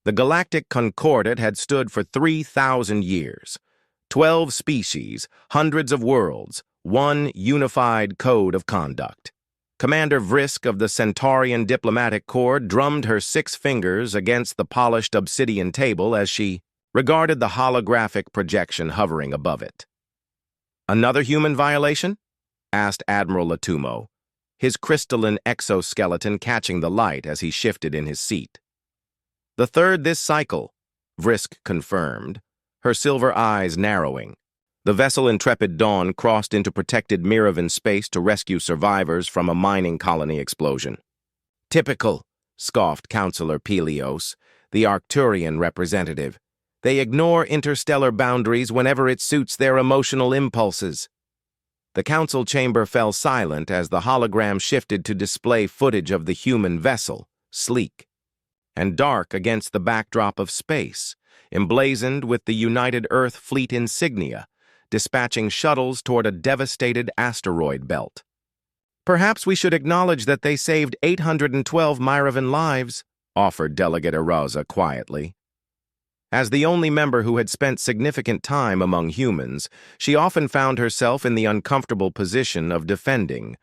The Galactic Concordat had stood for 3,000 years. 12 species, hundreds of worlds, one unified code of conduct. Commander Vrisk of the Centaurian Diplomatic Corps drummed her 6 fingers against the polished obsidian table as she regarded the holographic projection hovering above it. "Another human violation?" asked Admiral Latumo, his crystalline exoskeleton catching the light as he shifted in his seat. "The third this cycle," Vrisk confirmed, her silver eyes narrowing. The vessel Intrepid Dawn crossed into protected Miravan space to rescue survivors from a mining colony explosion. "Typical," scoffed Counselor Pelios, the Arcturian representative. "They ignore interstellar boundaries whenever it suits their emotional impulses." The council chamber fell silent as the hologram shifted to display footage of the human vessel, sleek and dark against the backdrop of space, emblazoned with the United Earth Fleet insignia, dispatching shuttles toward a devastated asteroid belt. "Perhaps we should acknowledge that they saved 812 Miravan lives," offered Delegate Eraza quietly. As the only member who had spent significant time among humans, she often found herself in the uncomfortable position of defending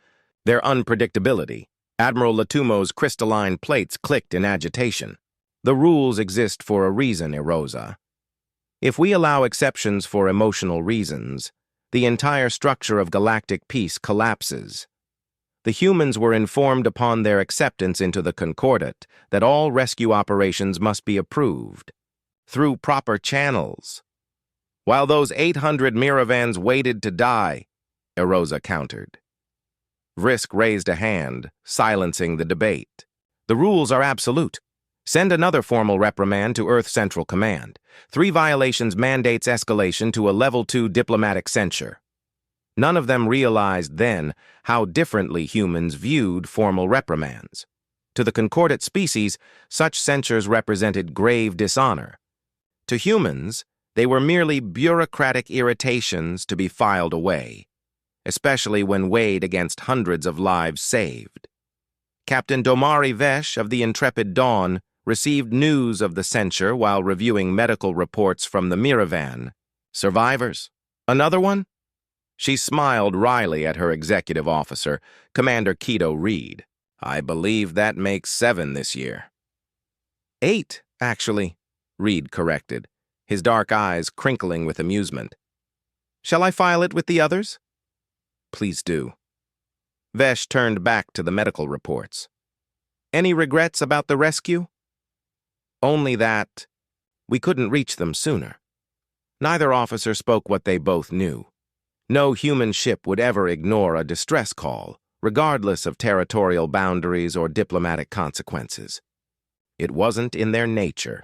their unpredictability. Admiral Latumo's crystalline plates clicked in agitation. "The rules exist for a reason, Erosa. If we allow exceptions for emotional reasons, the entire structure of galactic peace collapses." The humans were informed upon their acceptance into the Concordat that all rescue operations must be approved through proper channels. "While those 800 Miravans waited to die," Erosa countered. Vrisk raised a hand, silencing the debate. "The rules are absolute. Send another formal reprimand to Earth Central Command. 3 violations mandates escalation to a Level 2 diplomatic censure." None of them realized then how differently humans viewed formal reprimands. To the Concordat species, such censures represented grave dishonor. To humans, they were merely bureaucratic irritations to be filed away, especially when weighed against hundreds of lives saved. Captain Domari Vesh of the Intrepid Dawn received news of the censure while reviewing medical reports from the Miravan. "Survivors? Another one?" She smiled wryly at her executive officer, Commander Keto Reed. "I believe that makes 7 this year." "8, actually," Reed corrected, his dark eyes crinkling with amusement. "Shall I file it with the others?" "Please do." Vesh turned back to the medical reports. "Any regrets about the rescue?" "Only that we couldn't reach them sooner." Neither officer spoke what they both knew. No human ship would ever ignore a distress call, regardless of territorial boundaries or diplomatic consequences. It wasn't in their nature.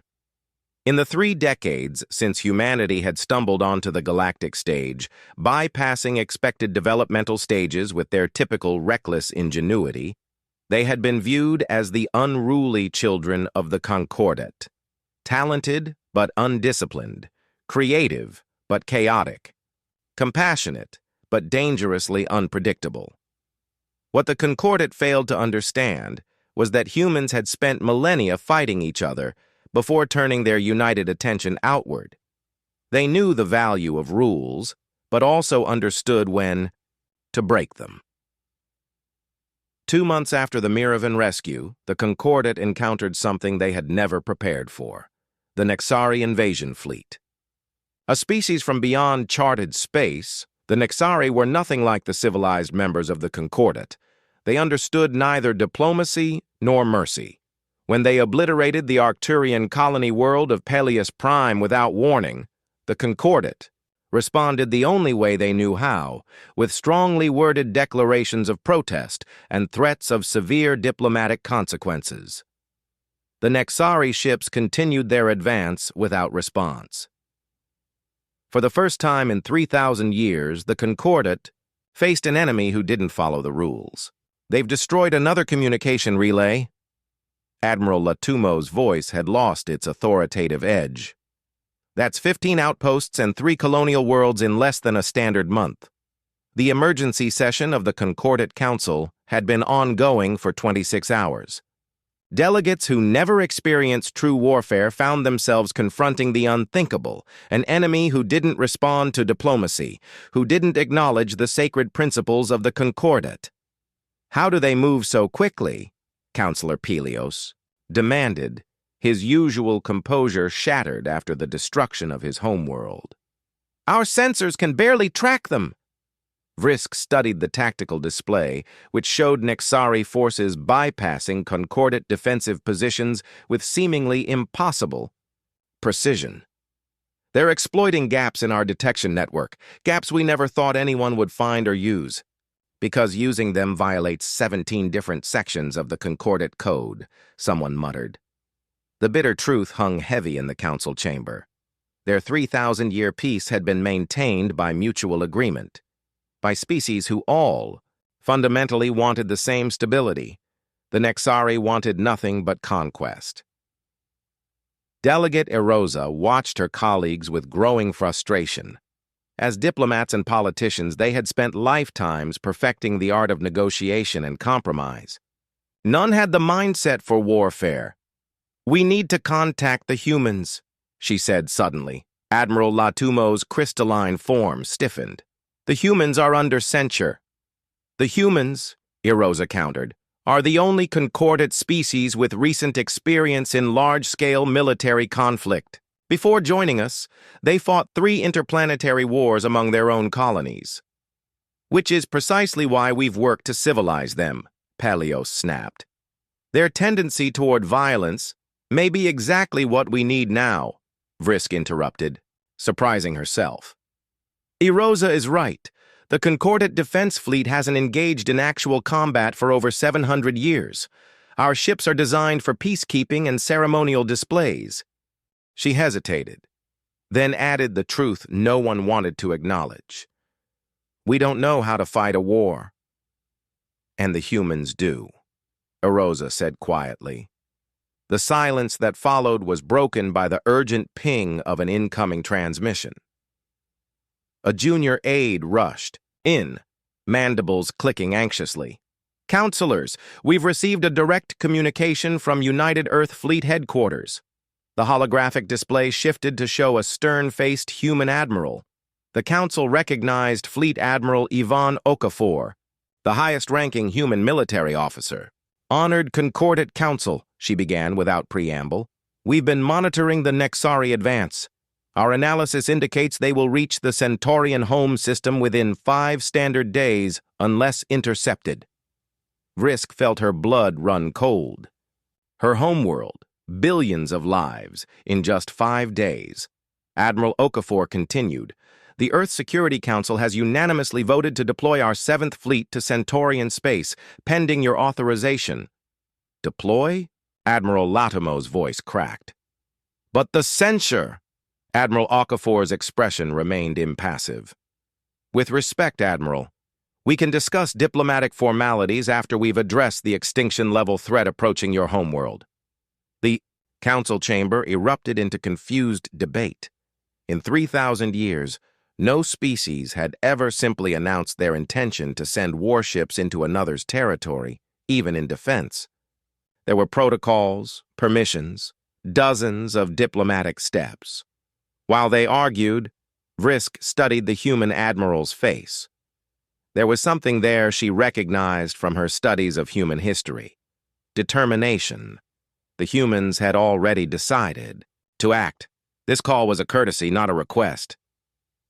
In the 3 decades since humanity had stumbled onto the galactic stage, bypassing expected developmental stages with their typical reckless ingenuity, they had been viewed as the unruly children of the Concordat. Talented but undisciplined, creative but chaotic, compassionate but dangerously unpredictable. What the Concordat failed to understand was that humans had spent millennia fighting each other before turning their united attention outward. They knew the value of rules, but also understood when to break them. 2 months after the Miravan rescue, the Concordat encountered something they had never prepared for: the Nexari invasion fleet. A species from beyond charted space, the Nexari were nothing like the civilized members of the Concordat. They understood neither diplomacy nor mercy. When they obliterated the Arcturian colony world of Peleus Prime without warning, the Concordat responded the only way they knew how, with strongly worded declarations of protest and threats of severe diplomatic consequences. The Nexari ships continued their advance without response. For the first time in 3,000 years, the Concordat faced an enemy who didn't follow the rules. "They've destroyed another communication relay." Admiral Latumo's voice had lost its authoritative edge. "That's 15 outposts and 3 colonial worlds in less than a standard month." The emergency session of the Concordat Council had been ongoing for 26 hours. Delegates who never experienced true warfare found themselves confronting the unthinkable, an enemy who didn't respond to diplomacy, who didn't acknowledge the sacred principles of the Concordat. "How do they move so quickly?" Counselor Pelios demanded, his usual composure shattered after the destruction of his homeworld. "Our sensors can barely track them." Vrisk studied the tactical display, which showed Nexari forces bypassing Concordat defensive positions with seemingly impossible precision. "They're exploiting gaps in our detection network, gaps we never thought anyone would find or use, because using them violates 17 different sections of the Concordat Code," someone muttered. The bitter truth hung heavy in the council chamber. Their 3,000-year peace had been maintained by mutual agreement, by species who all fundamentally wanted the same stability. The Nexari wanted nothing but conquest. Delegate Erosa watched her colleagues with growing frustration. As diplomats and politicians, they had spent lifetimes perfecting the art of negotiation and compromise. None had the mindset for warfare. "We need to contact the humans," she said suddenly. Admiral Latumo's crystalline form stiffened. "The humans are under censure." "The humans," Erosa countered, "are the only Concordat species with recent experience in large-scale military conflict. Before joining us, they fought 3 interplanetary wars among their own colonies." "Which is precisely why we've worked to civilize them," Pelios snapped. "Their tendency toward violence may be exactly what we need now," Vrisk interrupted, surprising herself. "Erosa is right. The Concordat Defense Fleet hasn't engaged in actual combat for over 700 years. Our ships are designed for peacekeeping and ceremonial displays." She hesitated, then added the truth no one wanted to acknowledge. "We don't know how to fight a war." "And the humans do," Erosa said quietly. The silence that followed was broken by the urgent ping of an incoming transmission. A junior aide rushed in, mandibles clicking anxiously. "Counselors, we've received a direct communication from United Earth Fleet Headquarters." The holographic display shifted to show a stern-faced human admiral. The council recognized Fleet Admiral Ivan Okafor, the highest-ranking human military officer. "Honored Concordat Council," she began without preamble. "We've been monitoring the Nexari advance. Our analysis indicates they will reach the Centaurian home system within 5 standard days unless intercepted." Vrisk felt her blood run cold. Her homeworld, billions of lives in just 5 days. Admiral Okafor continued, "The Earth Security Council has unanimously voted to deploy our 7th Fleet to Centaurian space, pending your authorization." "Deploy?" Admiral Latumo's voice cracked. "But the censure!" Admiral Okafor's expression remained impassive. "With respect, Admiral, we can discuss diplomatic formalities after we've addressed the extinction-level threat approaching your homeworld." The council chamber erupted into confused debate. In 3,000 years, no species had ever simply announced their intention to send warships into another's territory, even in defense. There were protocols, permissions, dozens of diplomatic steps. While they argued, Vrisk studied the human admiral's face. There was something there she recognized from her studies of human history. Determination. The humans had already decided to act. This call was a courtesy, not a request.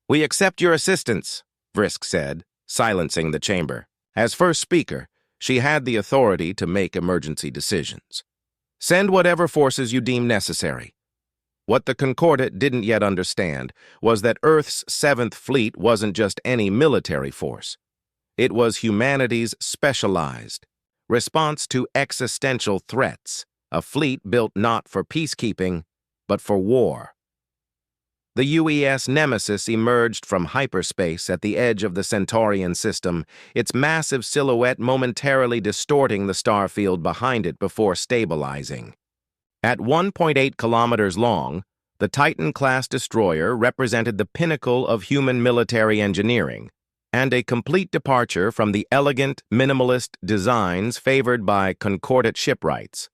"We accept your assistance," Vrisk said, silencing the chamber. As first speaker, she had the authority to make emergency decisions. "Send whatever forces you deem necessary." What the Concordat didn't yet understand was that Earth's 7th Fleet wasn't just any military force. It was humanity's specialized response to existential threats, a fleet built not for peacekeeping, but for war. The UES Nemesis emerged from hyperspace at the edge of the Centaurian system, its massive silhouette momentarily distorting the starfield behind it before stabilizing. At 1.8 kilometers long, the Titan-class destroyer represented the pinnacle of human military engineering, and a complete departure from the elegant, minimalist designs favored by Concordat shipwrights.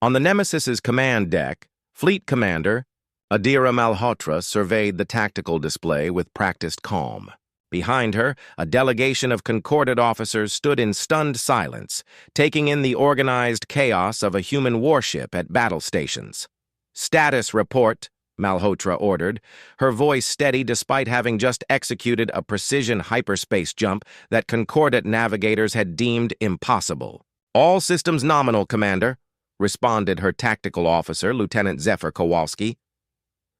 On the Nemesis's command deck, Fleet Commander Adira Malhotra surveyed the tactical display with practiced calm. Behind her, a delegation of concordant officers stood in stunned silence, taking in the organized chaos of a human warship at battle stations. "Status report," Malhotra ordered, her voice steady despite having just executed a precision hyperspace jump that concordant navigators had deemed impossible. "All systems nominal, Commander," responded her tactical officer, Lieutenant Zephyr Kowalski.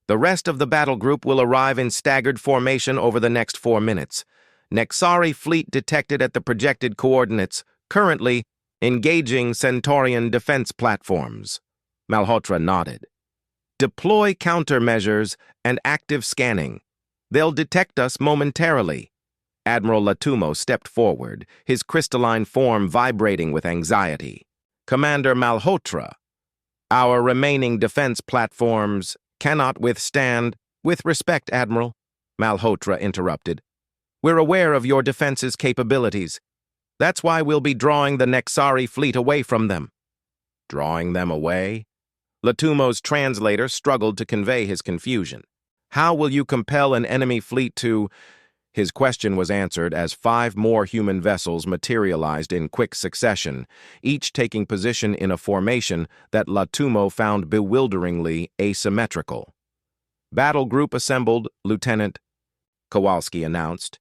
"The rest of the battle group will arrive in staggered formation over the next 4 minutes. Nexari fleet detected at the projected coordinates, currently engaging Centaurian defense platforms." Malhotra nodded. "Deploy countermeasures and active scanning. They'll detect us momentarily." Admiral Latumo stepped forward, his crystalline form vibrating with anxiety. "Commander Malhotra, our remaining defense platforms cannot withstand—" "With respect, Admiral," Malhotra interrupted. "We're aware of your defense's capabilities. That's why we'll be drawing the Nexari fleet away from them." "Drawing them away?" Latumo's translator struggled to convey his confusion. "How will you compel an enemy fleet to—" His question was answered as 5 more human vessels materialized in quick succession, each taking position in a formation that Latumo found bewilderingly asymmetrical. "Battle group assembled, Lieutenant," Kowalski announced.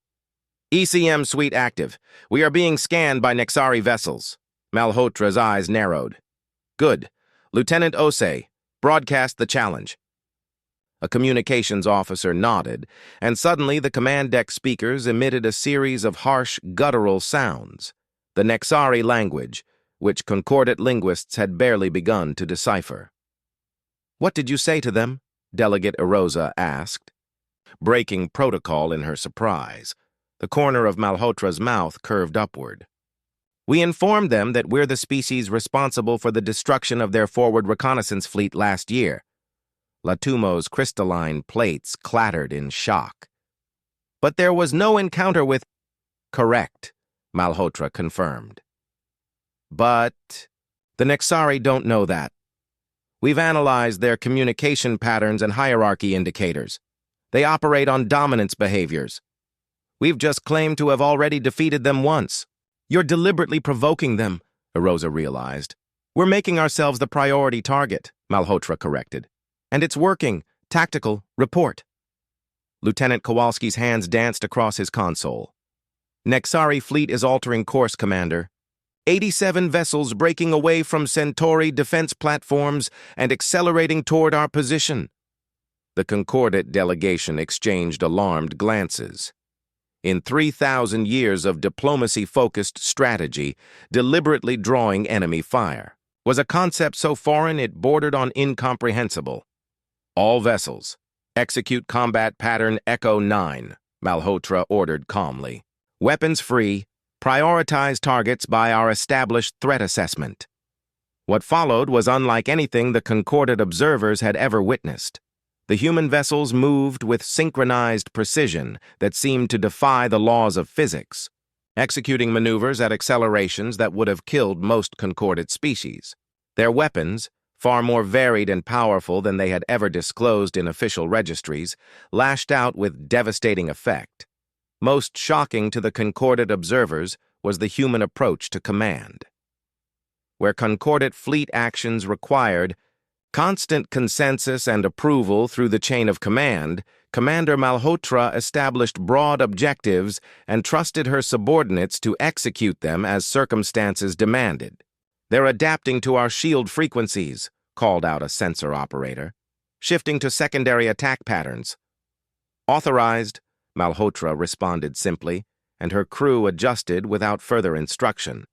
"ECM suite active. We are being scanned by Nexari vessels." Malhotra's eyes narrowed. "Good. Lieutenant Osei, broadcast the challenge." A communications officer nodded, and suddenly the command deck speakers emitted a series of harsh, guttural sounds, the Nexari language, which concordant linguists had barely begun to decipher. "What did you say to them?" Delegate Erosa asked, breaking protocol in her surprise. The corner of Malhotra's mouth curved upward. "We informed them that we're the species responsible for the destruction of their forward reconnaissance fleet last year." Latumo's crystalline plates clattered in shock. "But there was no encounter with—" "Correct," Malhotra confirmed. "But the Nexari don't know that. We've analyzed their communication patterns and hierarchy indicators. They operate on dominance behaviors. We've just claimed to have already defeated them once." "You're deliberately provoking them," Erosa realized. "We're making ourselves the priority target," Malhotra corrected. "And it's working. Tactical, report." Lieutenant Kowalski's hands danced across his console. "Nexari fleet is altering course, Commander. 87 vessels breaking away from Centauri defense platforms and accelerating toward our position." The concordant delegation exchanged alarmed glances. In 3,000 years of diplomacy-focused strategy, deliberately drawing enemy fire was a concept so foreign it bordered on incomprehensible. "All vessels, execute combat pattern Echo 9, Malhotra ordered calmly. "Weapons free, prioritize targets by our established threat assessment." What followed was unlike anything the concordant observers had ever witnessed. The human vessels moved with synchronized precision that seemed to defy the laws of physics, executing maneuvers at accelerations that would have killed most concordant species. Their weapons, far more varied and powerful than they had ever disclosed in official registries, lashed out with devastating effect. Most shocking to the concordant observers was the human approach to command. Where concordant fleet actions required constant consensus and approval through the chain of command, Commander Malhotra established broad objectives and trusted her subordinates to execute them as circumstances demanded. "They're adapting to our shield frequencies," called out a sensor operator, "shifting to secondary attack patterns." "Authorized," Malhotra responded simply, and her crew adjusted without further instruction.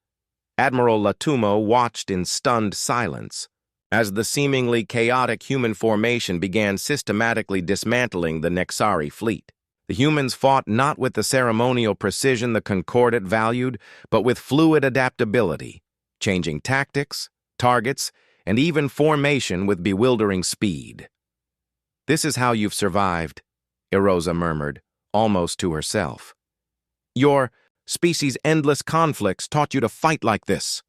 Admiral Latumo watched in stunned silence as the seemingly chaotic human formation began systematically dismantling the Nexari fleet. The humans fought not with the ceremonial precision the concordant valued, but with fluid adaptability, changing tactics, targets, and even formation with bewildering speed. "This is how you've survived," Erosa murmured, almost to herself. "Your species' endless conflicts taught you to fight like this."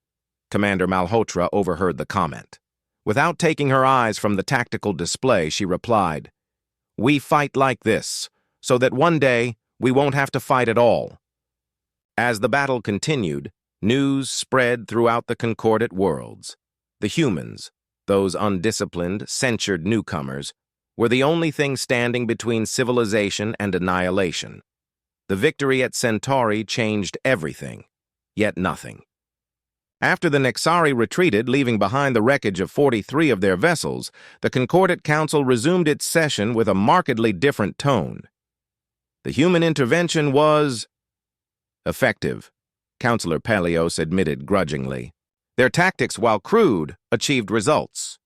Commander Malhotra overheard the comment. Without taking her eyes from the tactical display, she replied, "We fight like this, so that one day we won't have to fight at all." As the battle continued, news spread throughout the concordate worlds. The humans, those undisciplined, censured newcomers, were the only thing standing between civilization and annihilation. The victory at Centauri changed everything, yet nothing. After the Nexari retreated, leaving behind the wreckage of 43 of their vessels, the Concordate Council resumed its session with a markedly different tone. The human intervention was effective, Councillor Pelios admitted grudgingly. Their tactics, while crude, achieved results.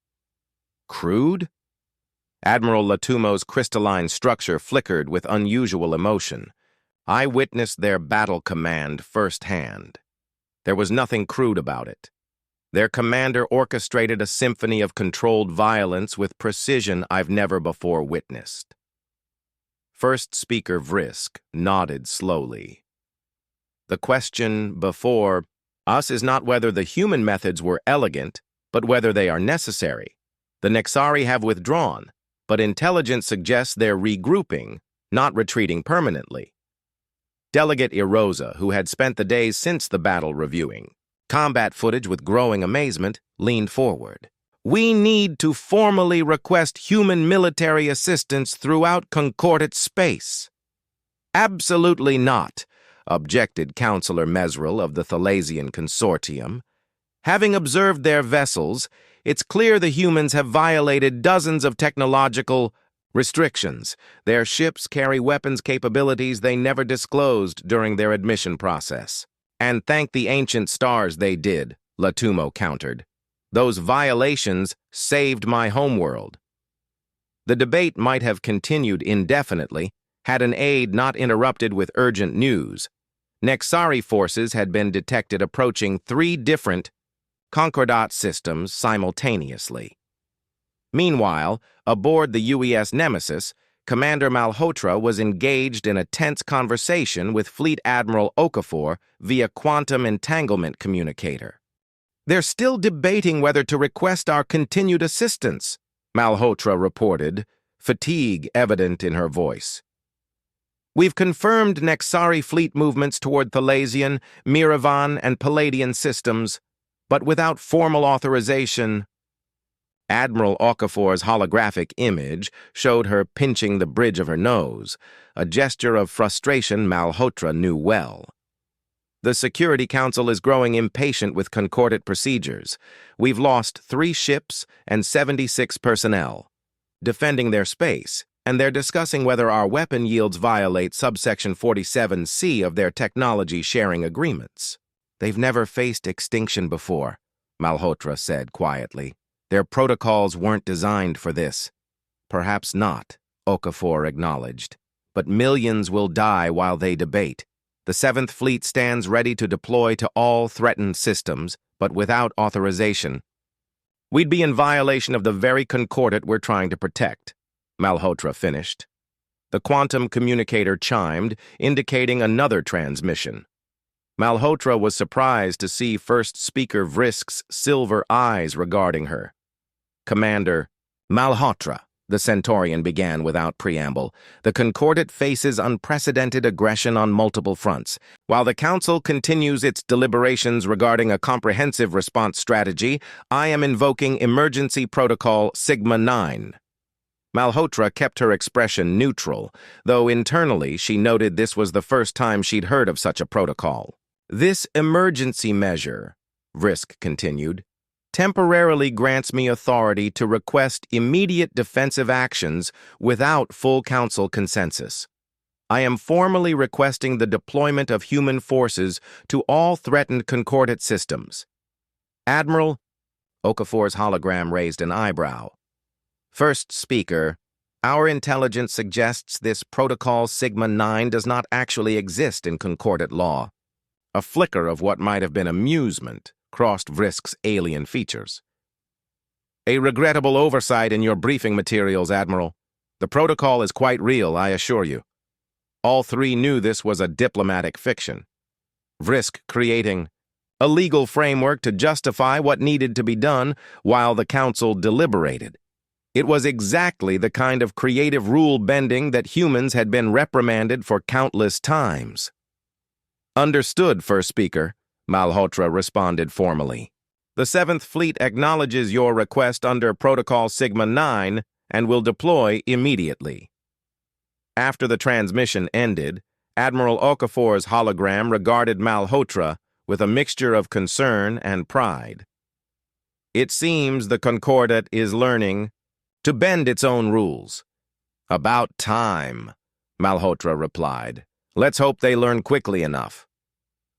Crude? Admiral Latumo's crystalline structure flickered with unusual emotion. I witnessed their battle command firsthand. There was nothing crude about it. Their commander orchestrated a symphony of controlled violence with precision I've never before witnessed. First Speaker Vrisk nodded slowly. The question before us is not whether the human methods were elegant, but whether they are necessary. The Nexari have withdrawn, but intelligence suggests they're regrouping, not retreating permanently. Delegate Erosa, who had spent the days since the battle reviewing combat footage with growing amazement, leaned forward. We need to formally request human military assistance throughout concordate space. Absolutely not, objected Councillor Mesril of the Thalasian Consortium. Having observed their vessels, it's clear the humans have violated dozens of technological restrictions. Their ships carry weapons capabilities they never disclosed during their admission process. And thank the ancient stars they did, Latumo countered. Those violations saved my homeworld. The debate might have continued indefinitely had an aide not interrupted with urgent news. Nexari forces had been detected approaching 3 different Concordat systems simultaneously. Meanwhile, aboard the UES Nemesis, Commander Malhotra was engaged in a tense conversation with Fleet Admiral Okafor via quantum entanglement communicator. They're still debating whether to request our continued assistance, Malhotra reported, fatigue evident in her voice. We've confirmed Nexari fleet movements toward Thalasian, Miravan, and Palladian systems, but without formal authorization. Admiral Okafor's holographic image showed her pinching the bridge of her nose, a gesture of frustration Malhotra knew well. The Security Council is growing impatient with concordate procedures. We've lost 3 ships and 76 personnel, defending their space, and they're discussing whether our weapon yields violate subsection 47C of their technology sharing agreements. They've never faced extinction before, Malhotra said quietly. Their protocols weren't designed for this. Perhaps not, Okafor acknowledged. But millions will die while they debate. The 7th Fleet stands ready to deploy to all threatened systems, but without authorization. We'd be in violation of the very concordate we're trying to protect, Malhotra finished. The quantum communicator chimed, indicating another transmission. Malhotra was surprised to see First Speaker Vrisk's silver eyes regarding her. Commander Malhotra, the Centaurian began without preamble, the Concordate faces unprecedented aggression on multiple fronts. While the Council continues its deliberations regarding a comprehensive response strategy, I am invoking Emergency Protocol Sigma 9. Malhotra kept her expression neutral, though internally she noted this was the first time she'd heard of such a protocol. This emergency measure, Vrisk continued, temporarily grants me authority to request immediate defensive actions without full Council consensus. I am formally requesting the deployment of human forces to all threatened concordate systems. Admiral, Okafor's hologram raised an eyebrow. First Speaker, our intelligence suggests this Protocol Sigma 9 does not actually exist in concordate law. A flicker of what might have been amusement crossed Vrisk's alien features. A regrettable oversight in your briefing materials, Admiral. The protocol is quite real, I assure you. All 3 knew this was a diplomatic fiction. Vrisk creating a legal framework to justify what needed to be done while the council deliberated. It was exactly the kind of creative rule-bending that humans had been reprimanded for countless times. "Understood, First Speaker," Malhotra responded formally. "The Seventh Fleet acknowledges your request under Protocol Sigma 9 and will deploy immediately." After the transmission ended, Admiral Okafor's hologram regarded Malhotra with a mixture of concern and pride. "It seems the Concordat is learning to bend its own rules." "About time," Malhotra replied. "Let's hope they learn quickly enough."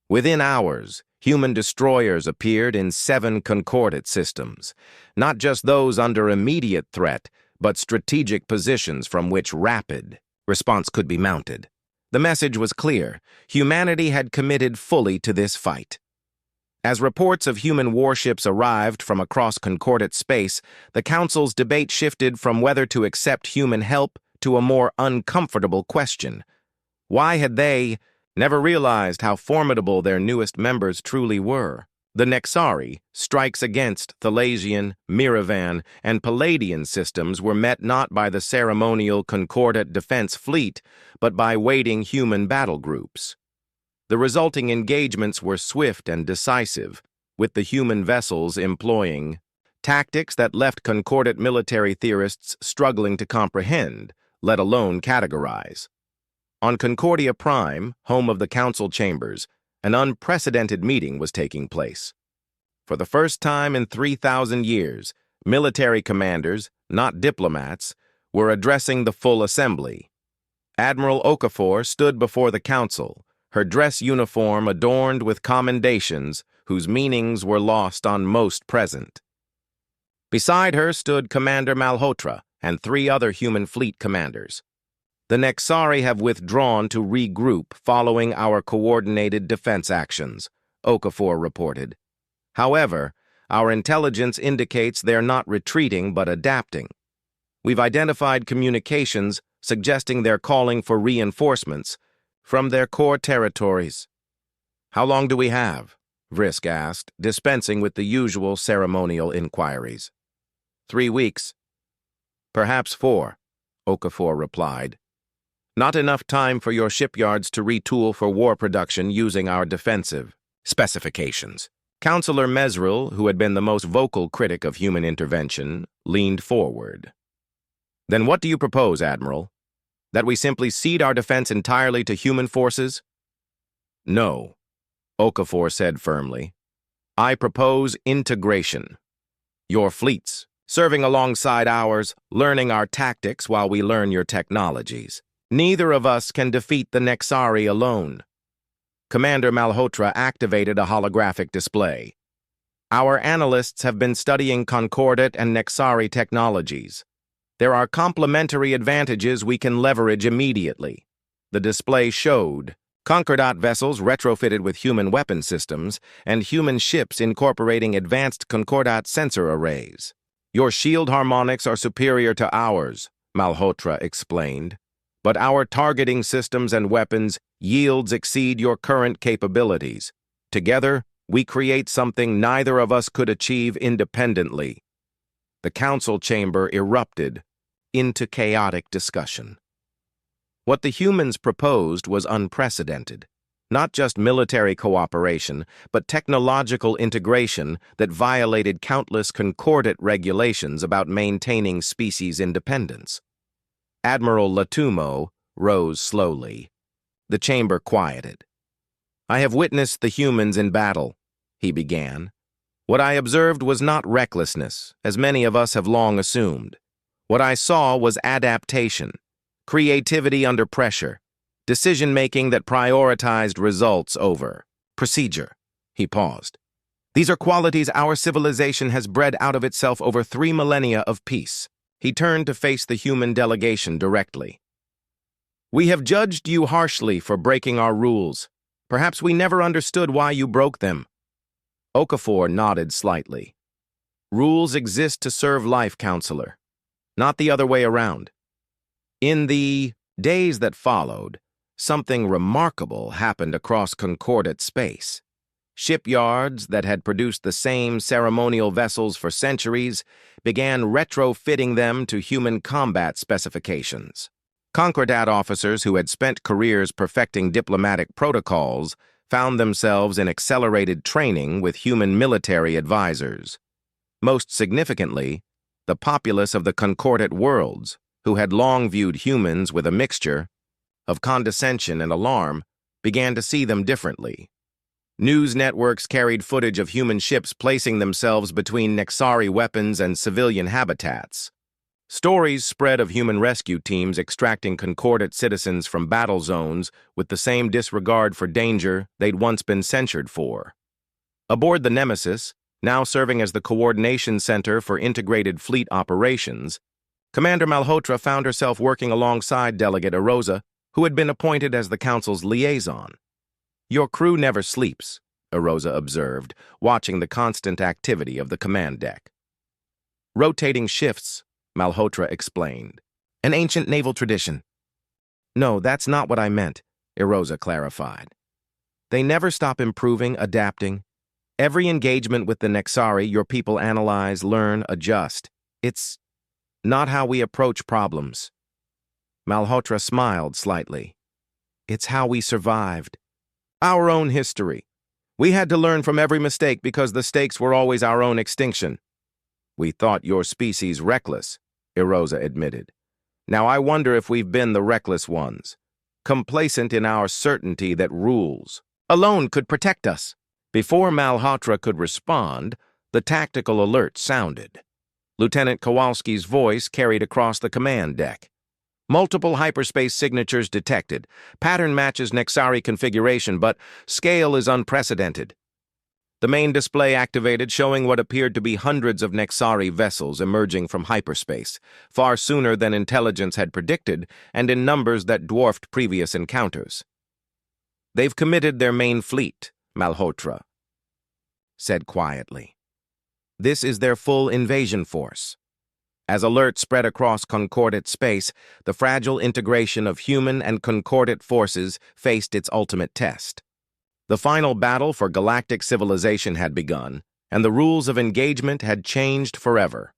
Within hours, human destroyers appeared in 7 Concordat systems, not just those under immediate threat, but strategic positions from which rapid response could be mounted. The message was clear: humanity had committed fully to this fight. As reports of human warships arrived from across Concordat space, the Council's debate shifted from whether to accept human help to a more uncomfortable question. Why had they never realized how formidable their newest members truly were? The Nexari strikes against Thalasian, Miravan, and Palladian systems were met not by the ceremonial Concordat defense fleet, but by waiting human battle groups. The resulting engagements were swift and decisive, with the human vessels employing tactics that left Concordat military theorists struggling to comprehend, let alone categorize. On Concordia Prime, home of the Council Chambers, an unprecedented meeting was taking place. For the first time in 3,000 years, military commanders, not diplomats, were addressing the full assembly. Admiral Okafor stood before the Council, her dress uniform adorned with commendations whose meanings were lost on most present. Beside her stood Commander Malhotra and 3 other human fleet commanders. "The Nexari have withdrawn to regroup following our coordinated defense actions," Okafor reported. "However, our intelligence indicates they're not retreating but adapting. We've identified communications suggesting they're calling for reinforcements from their core territories." "How long do we have?" Vrisk asked, dispensing with the usual ceremonial inquiries. 3 weeks. "Perhaps 4, Okafor replied. "Not enough time for your shipyards to retool for war production using our defensive specifications." Councillor Mesril, who had been the most vocal critic of human intervention, leaned forward. "Then what do you propose, Admiral? That we simply cede our defense entirely to human forces?" "No," Okafor said firmly. "I propose integration. Your fleets, serving alongside ours, learning our tactics while we learn your technologies. Neither of us can defeat the Nexari alone." Commander Malhotra activated a holographic display. "Our analysts have been studying Concordat and Nexari technologies. There are complementary advantages we can leverage immediately." The display showed Concordat vessels retrofitted with human weapon systems and human ships incorporating advanced Concordat sensor arrays. "Your shield harmonics are superior to ours," Malhotra explained, "but our targeting systems and weapons yields exceed your current capabilities. Together, we create something neither of us could achieve independently." The council chamber erupted into chaotic discussion. What the humans proposed was unprecedented. Not just military cooperation, but technological integration that violated countless Concordat regulations about maintaining species independence. Admiral Latumo rose slowly. The chamber quieted. "I have witnessed the humans in battle," he began. "What I observed was not recklessness, as many of us have long assumed. What I saw was adaptation, creativity under pressure, decision-making that prioritized results over procedure." He paused. "These are qualities our civilization has bred out of itself over 3 millennia of peace." He turned to face the human delegation directly. "We have judged you harshly for breaking our rules. Perhaps we never understood why you broke them." Okafor nodded slightly. "Rules exist to serve life, Counselor, not the other way around." In the days that followed, something remarkable happened across Concordat space. Shipyards that had produced the same ceremonial vessels for centuries began retrofitting them to human combat specifications. Concordat officers who had spent careers perfecting diplomatic protocols found themselves in accelerated training with human military advisors. Most significantly, the populace of the Concordat worlds, who had long viewed humans with a mixture of condescension and alarm, began to see them differently. News networks carried footage of human ships placing themselves between Nexari weapons and civilian habitats. Stories spread of human rescue teams extracting Concordat citizens from battle zones with the same disregard for danger they'd once been censured for. Aboard the Nemesis, now serving as the coordination center for integrated fleet operations, Commander Malhotra found herself working alongside Delegate Erosa, who had been appointed as the Council's liaison. "Your crew never sleeps," Erosa observed, watching the constant activity of the command deck. "Rotating shifts," Malhotra explained. "An ancient naval tradition." "No, that's not what I meant," Erosa clarified. "They never stop improving, adapting. Every engagement with the Nexari, your people analyze, learn, adjust. It's not how we approach problems." Malhotra smiled slightly. "It's how we survived. Our own history. We had to learn from every mistake because the stakes were always our own extinction." "We thought your species reckless," Erosa admitted. "Now I wonder if we've been the reckless ones, complacent in our certainty that rules alone could protect us." Before Malhotra could respond, the tactical alert sounded. Lieutenant Kowalski's voice carried across the command deck. "Multiple hyperspace signatures detected. Pattern matches Nexari configuration, but scale is unprecedented." The main display activated, showing what appeared to be hundreds of Nexari vessels emerging from hyperspace, far sooner than intelligence had predicted, and in numbers that dwarfed previous encounters. "They've committed their main fleet," Malhotra said quietly. "This is their full invasion force." As alert spread across Concordat space, the fragile integration of human and Concordat forces faced its ultimate test. The final battle for galactic civilization had begun, and the rules of engagement had changed forever.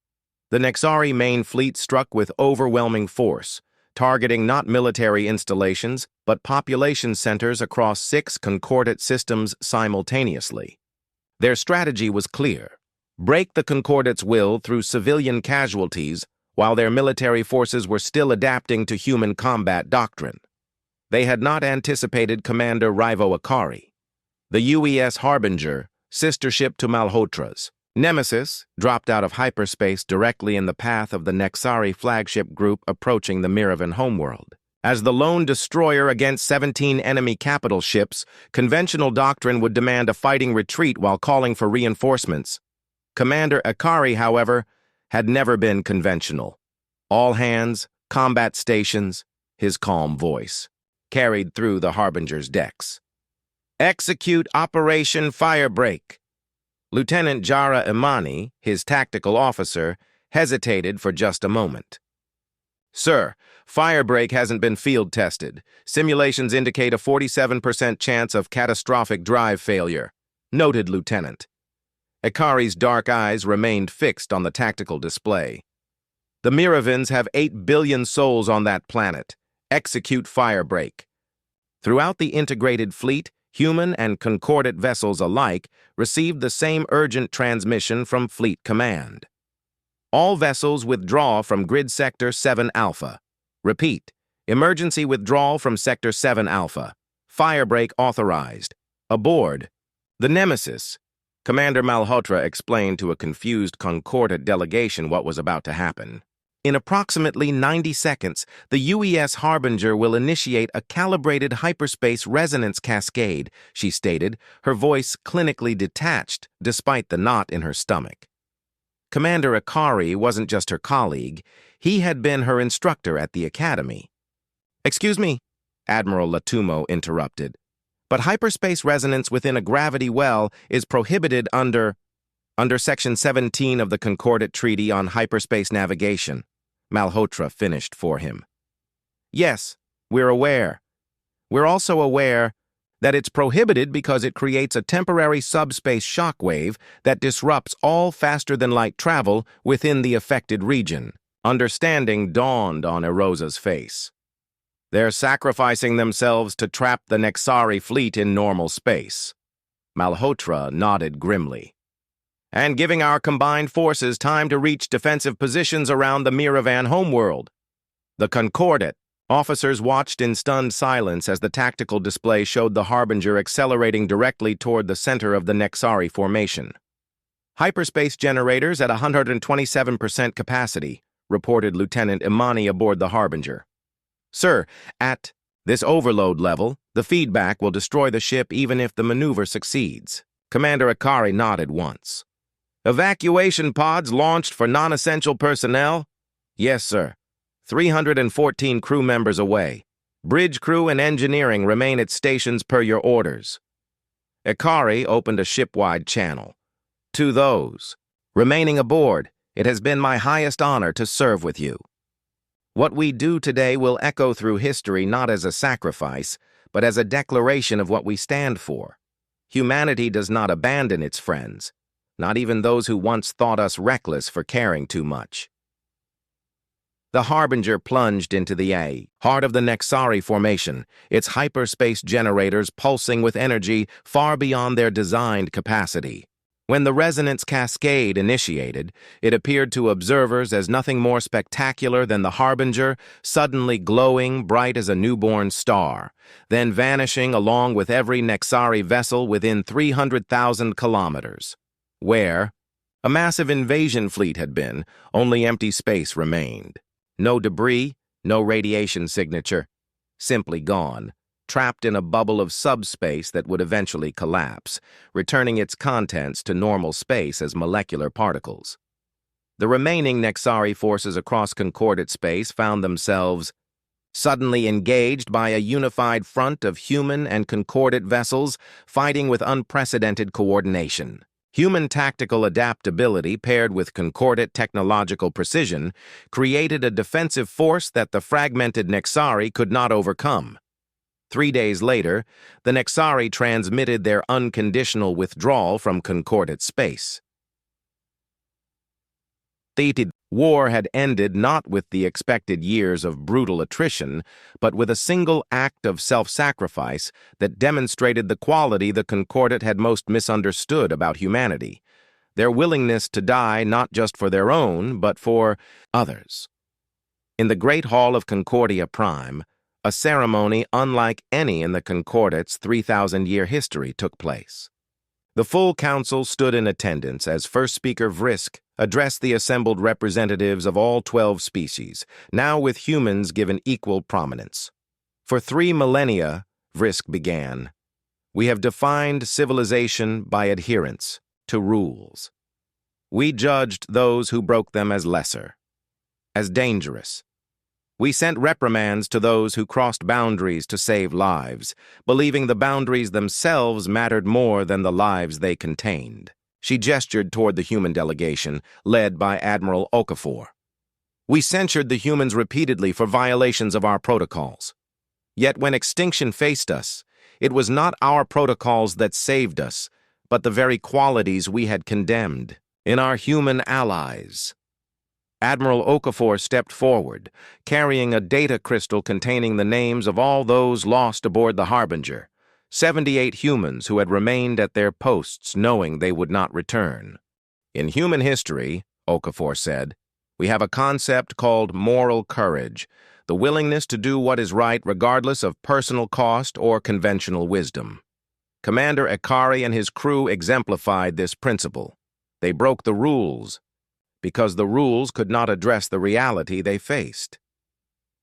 The Nexari main fleet struck with overwhelming force, targeting not military installations, but population centers across 6 Concordat systems simultaneously. Their strategy was clear: break the Concordat's will through civilian casualties while their military forces were still adapting to human combat doctrine. They had not anticipated Commander Rivo Akari, the UES Harbinger, sister ship to Malhotra's. Nemesis dropped out of hyperspace directly in the path of the Nexari flagship group approaching the Miravan homeworld. As the lone destroyer against 17 enemy capital ships, conventional doctrine would demand a fighting retreat while calling for reinforcements. Commander Akari, however, had never been conventional. "All hands, combat stations," his calm voice carried through the Harbinger's decks. "Execute Operation Firebreak." Lieutenant Jara Imani, his tactical officer, hesitated for just a moment. "Sir, Firebreak hasn't been field-tested. Simulations indicate a 47% chance of catastrophic drive failure," noted Lieutenant. Akari's dark eyes remained fixed on the tactical display. "The Miravans have 8 billion souls on that planet. Execute Firebreak." Throughout the integrated fleet, human and Concordat vessels alike received the same urgent transmission from Fleet Command. "All vessels withdraw from Grid Sector 7 Alpha. Repeat, emergency withdrawal from Sector 7 Alpha. Firebreak authorized. Aboard." The Nemesis. Commander Malhotra explained to a confused Concordat delegation what was about to happen. "In approximately 90 seconds, the UES Harbinger will initiate a calibrated hyperspace resonance cascade," she stated, her voice clinically detached despite the knot in her stomach. Commander Akari wasn't just her colleague, he had been her instructor at the Academy. "Excuse me," Admiral Latumo interrupted, "but hyperspace resonance within a gravity well is prohibited under Section 17 of the Concordat Treaty on Hyperspace Navigation," Malhotra finished for him. "Yes, we're aware. We're also aware," that it's prohibited because it creates a temporary subspace shockwave that disrupts all faster-than-light travel within the affected region. Understanding dawned on Erosa's face. They're sacrificing themselves to trap the Nexari fleet in normal space. Malhotra nodded grimly. And giving our combined forces time to reach defensive positions around the Miravan homeworld. The Concordat. Officers watched in stunned silence as the tactical display showed the Harbinger accelerating directly toward the center of the Nexari formation. Hyperspace generators at 127% capacity, reported Lieutenant Imani aboard the Harbinger. Sir, at this overload level, the feedback will destroy the ship even if the maneuver succeeds. Commander Akari nodded once. Evacuation pods launched for non-essential personnel? Yes, sir. 314 crew members away. Bridge crew and engineering remain at stations per your orders. Akari opened a ship-wide channel. To those remaining aboard, it has been my highest honor to serve with you. What we do today will echo through history not as a sacrifice, but as a declaration of what we stand for. Humanity does not abandon its friends, not even those who once thought us reckless for caring too much. The Harbinger plunged into the heart of the Nexari formation, its hyperspace generators pulsing with energy far beyond their designed capacity. When the resonance cascade initiated, it appeared to observers as nothing more spectacular than the Harbinger suddenly glowing bright as a newborn star, then vanishing along with every Nexari vessel within 300,000 kilometers. Where a massive invasion fleet had been, only empty space remained. No debris, no radiation signature, simply gone, trapped in a bubble of subspace that would eventually collapse, returning its contents to normal space as molecular particles. The remaining Nexari forces across Concordat space found themselves suddenly engaged by a unified front of human and Concordat vessels fighting with unprecedented coordination. Human tactical adaptability paired with Concordat technological precision created a defensive force that the fragmented Nexari could not overcome. 3 days later, the Nexari transmitted their unconditional withdrawal from Concordat space. The war had ended not with the expected years of brutal attrition, but with a single act of self-sacrifice that demonstrated the quality the Concordat had most misunderstood about humanity, their willingness to die not just for their own, but for others. In the Great Hall of Concordia Prime, a ceremony unlike any in the Concordat's 3,000-year history took place. The full council stood in attendance as First Speaker Vrisk addressed the assembled representatives of all 12 species, now with humans given equal prominence. For 3 millennia, Vrisk began, we have defined civilization by adherence to rules. We judged those who broke them as lesser, as dangerous. We sent reprimands to those who crossed boundaries to save lives, believing the boundaries themselves mattered more than the lives they contained. She gestured toward the human delegation, led by Admiral Okafor. We censured the humans repeatedly for violations of our protocols. Yet when extinction faced us, it was not our protocols that saved us, but the very qualities we had condemned in our human allies. Admiral Okafor stepped forward, carrying a data crystal containing the names of all those lost aboard the Harbinger, 78 humans who had remained at their posts knowing they would not return. In human history, Okafor said, we have a concept called moral courage, the willingness to do what is right regardless of personal cost or conventional wisdom. Commander Akari and his crew exemplified this principle. They broke the rules, because the rules could not address the reality they faced.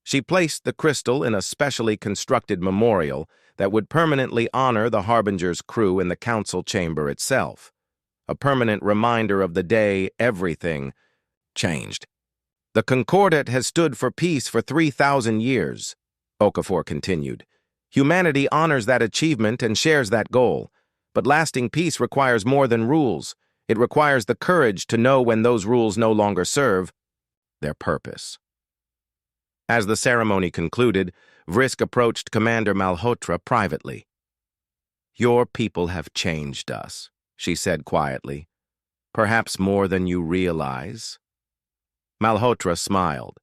She placed the crystal in a specially constructed memorial that would permanently honor the Harbinger's crew in the council chamber itself, a permanent reminder of the day everything changed. The Concordat has stood for peace for 3,000 years, Okafor continued. Humanity honors that achievement and shares that goal, but lasting peace requires more than rules. It requires the courage to know when those rules no longer serve their purpose. As the ceremony concluded, Vrisk approached Commander Malhotra privately. Your people have changed us, she said quietly. Perhaps more than you realize. Malhotra smiled.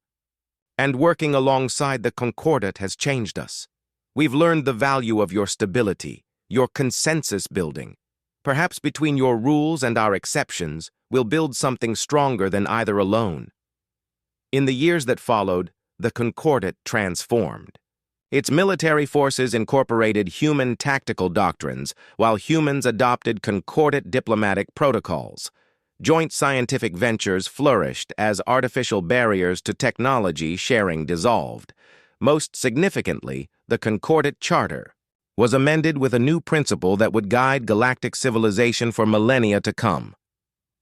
And working alongside the Concordat has changed us. We've learned the value of your stability, your consensus building. Perhaps between your rules and our exceptions, we'll build something stronger than either alone. In the years that followed, the Concordat transformed. Its military forces incorporated human tactical doctrines, while humans adopted concordant diplomatic protocols. Joint scientific ventures flourished as artificial barriers to technology sharing dissolved. Most significantly, the Concordat Charter was amended with a new principle that would guide galactic civilization for millennia to come.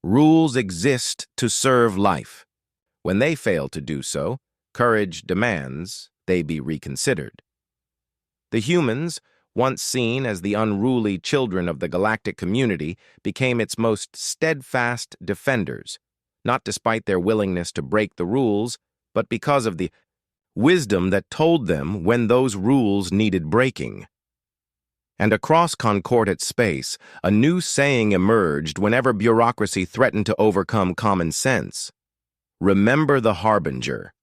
Rules exist to serve life. When they fail to do so, courage demands they be reconsidered. The humans, once seen as the unruly children of the galactic community, became its most steadfast defenders, not despite their willingness to break the rules, but because of the wisdom that told them when those rules needed breaking. And across Concordat space, a new saying emerged whenever bureaucracy threatened to overcome common sense. Remember the Harbinger.